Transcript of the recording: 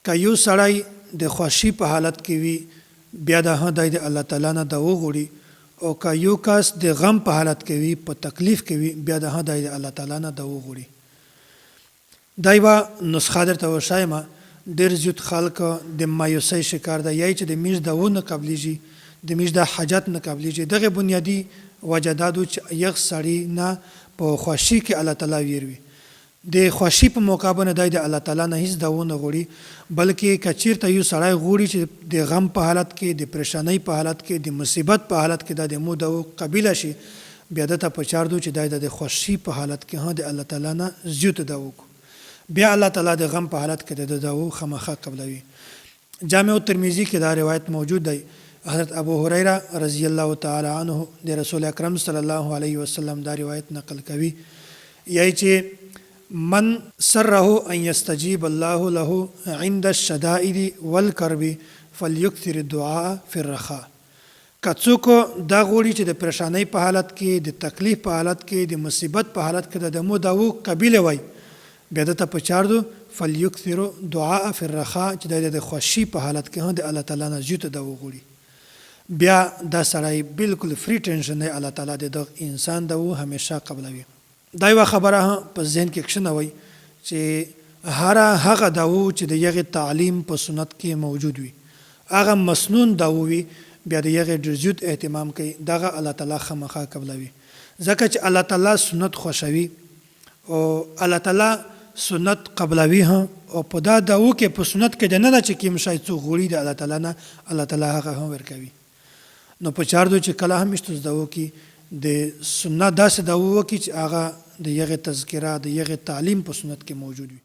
که یو سړی د خوښي په حالت کې وي بیا د هغه د الله تعالی نه د وغوړي، او که یو کس د غم په حالت کې وي، په تکلیف کې وي، بیا د هغه د الله تعالی نه د وغوړي. دا یوه نسخه درته وښایم. ډېر زیات خلک د مایوسۍ شکار دی، یا چې د میژ د و نه قبلیږي، د میژ د حاجت نه قبلیږي. دغه بنیادي وجه دا ده چې یو سړی نه په خوښي کې الله تعالی ویر وي. د خوښي په موقع باندې دی د الله تعالی نه هیڅ د و نه غواړي، بلکې که چېرته یو سړی غواړي چې د غم په حالت کې، د پریشانۍ په حالت کې، د مصیبت په حالت کې دا د مو د و قبیله شي، بیا دته پکار ده چې دی د خوښي په حالت کې هم د الله تعالی نه زیات د وکړو. بیا الله تعالی د غم په حالت کې د دعو خامخا قبلوي. جامع ترمذی کې دا روایت موجود دی. حضرت ابو هریره رضی الله تعالی عنه د رسول اکرم صلی الله علیه وسلم دا روایت نقل کوي، یعنی چې من سره ان یستجیب الله له عند الشدائد والکرب فلیکثر الدعاء فی الرخاء. که څوک دا غواړي چې د پریشانۍ په حالت کې، د تکلیف په حالت کې، د مصیبت په حالت کې د مو دعو قبیله وای، بیا دته پکار ده فلیکثر دعاء فی الرخاء چې د خوښي په حالت کې هم د الله تعالی نه زیات د وغوړي. بیا دا سړی بالکل فری ټینشن دی، الله تعالی د انسان د و همیشه قبلوي. دا یوه خبره په ذهن کې کښېنوئ چې هغه دعو چې د یغې تعلیم په سنت کې موجود وي، هغه مسنون دعو وي، بیا د یغې ډېر زیات اهتمام کوي، دغه الله تعالی خامخا قبلوي. ځکه چې الله تعالی سنت خوښوي او الله تعالی سنت قبلوي هم، او په دا دعو کې په سنت کې دننه چې کوم شی څوک غواړي د الله تعالی نه، الله تعالی هغه هم ورکوي. نو پکار ده چې کله هم اشتوس دعو کې د سنت داسې دعو وکړي چې هغه د یغې تذکره، د یغې تعلیم په سنت کې موجود وي.